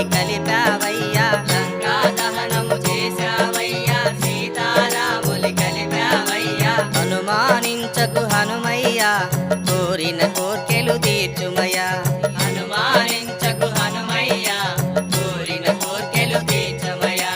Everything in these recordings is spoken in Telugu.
శ్రీరాముని కలిపావయ్యా, లంకా దహనము చేశావయ్యా, సీతారాములు కలిపావయ్యా. అనుమానించకు హనుమయ్యా, కోరిన కోర్కెలు తీర్చుమయ్యా. అనుమానించకు హనుమయ్యా, కోరిన కోర్కెలు తీర్చమయ్యా.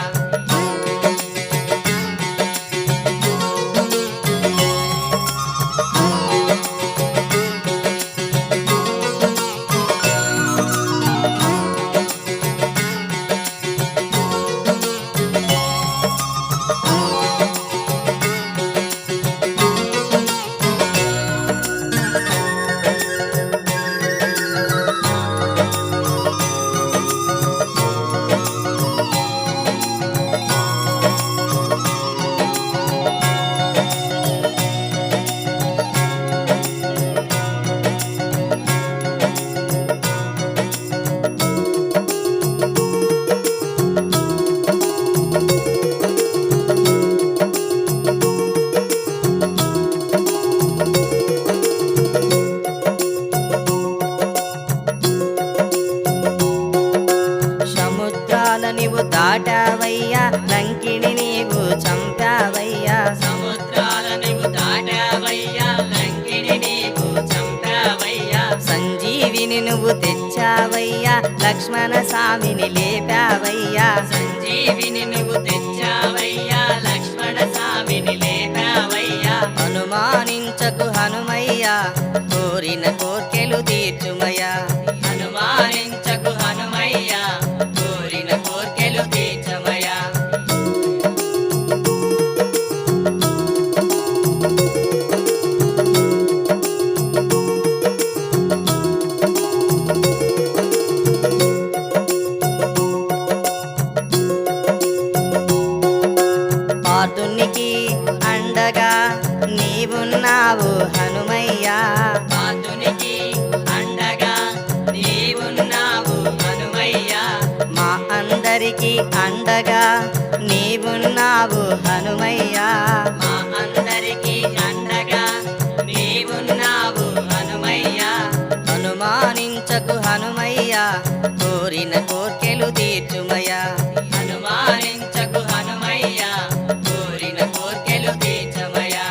సముద్రాల నీవు దాటావయ్యా, లంకిని నీవు చంపావయ్యా. సముద్రాల నీవు దాటావయ్యా, లంకిని నీవు చంపావయ్యా. సంజీవిని నువ్వు తెచ్చావయ్యా, లక్ష్మణ స్వామిని లేపావయ్యా. సంజీవిని నువ్వు తెచ్చావయ్యా, లక్ష్మణ స్వామిని లేపావయ్యా. అనుమానించకు హనుమయ్యా, కోరిన కోర్కెలు తీర్చుమయ్యా. అనుమానించకు హనుమయ్యా, కోరిన కోర్కెలు తీర్చమయ్యా. పార్థునికి అండగా నీవున్నావు హనుమయ్యా. పార్థునికి అండగా నీవున్నావు హనుమయ్యా. మా అందరికి అండగా నీవున్నావు హనుమయ్యా. మా అందరికి అండగా నీవున్నావు హనుమయ్యా. అనుమానించకు హనుమయ్యా, కోరిన కోర్కెలు తీర్చుమయ్యా. అనుమానించకు హనుమయ్యా, కోరిన కోర్కెలు తీర్చమయ్యా.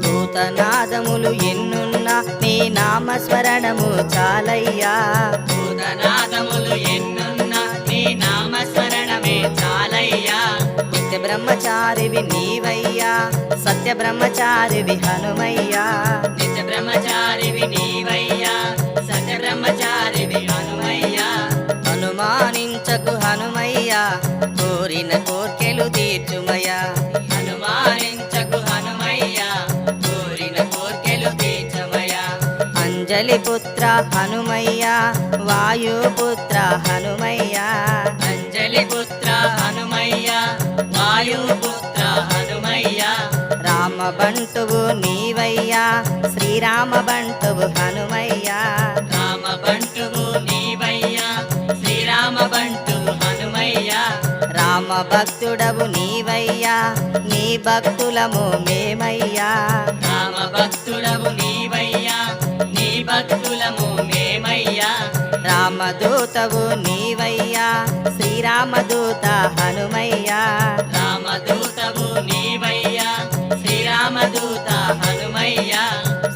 భూతనాదములు ఎన్నున్నా నీ నామస్మరణము చాలయ్యా. భూతనాదములు ఎన్నున్నా నీ నామస్మరణమే చాలయ్యా. నిత్య బ్రహ్మచారివి నీవయ్యా, సత్య బ్రహ్మచారివి హనుమయ్యా. నిత్య బ్రహ్మచారివి నీవయ్యా, సత్య బ్రహ్మచారివి హనుమయ్యా. అనుమానించకు హనుమయ్యా, కోరిన కోర్కెలు తీర్చుమయ్యా. అనుమానించకు హనుమయ్యా, కోరిన కోర్కెలు తీర్చమయ్యా. అంజలి పుత్ర హనుమయ్యా, వాయుపుత్ర హనుమయ్యా. అంజలి పుత్ర హనుమయ్యా, వాయుపుత్ర హనుమయ్యా. రామ బంటువు నీవయ్యా, శ్రీరామ బంటువు హనుమయ్యా. రామ బంటువు నీవయ్యా, శ్రీరామ బంటువు హనుమయ్యా. రామ భక్తుడవు నీవయ్యా, నీ భక్తులము మేమయ్యా. రామ భక్తుడవు నీవయ్యా, నీ భక్తులము మేమయ్యా. రామదూతవు నీవయ్యా, శ్రీరామదూత హనుమయ్యా. రామదూతవు నీవయ్యా, శ్రీరామదూత హనుమయ్యా.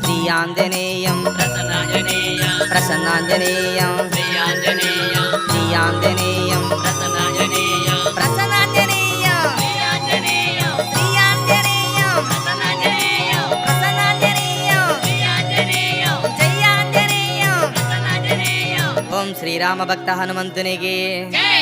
శ్రీ ఆంజనేయం ప్రసన్నాంజనేయ, ప్రసన్నాంజనేయం శ్రీ ఆంజనేయ, శ్రీ ఆంజనేయం ప్రసన్నాంజనేయ, ప్రసన్నాంజనేయం శ్రీ ఆంజనేయ, శ్రీ ఆంజనేయం ప్రసన్నాంజనేయ, ప్రసన్నాంజనేయం శ్రీ ఆంజనేయ, జై ఆంజనేయం. ప్రసన్నాంజనేయ. ఓం శ్రీరామ భక్త హనుమంతునికి జై.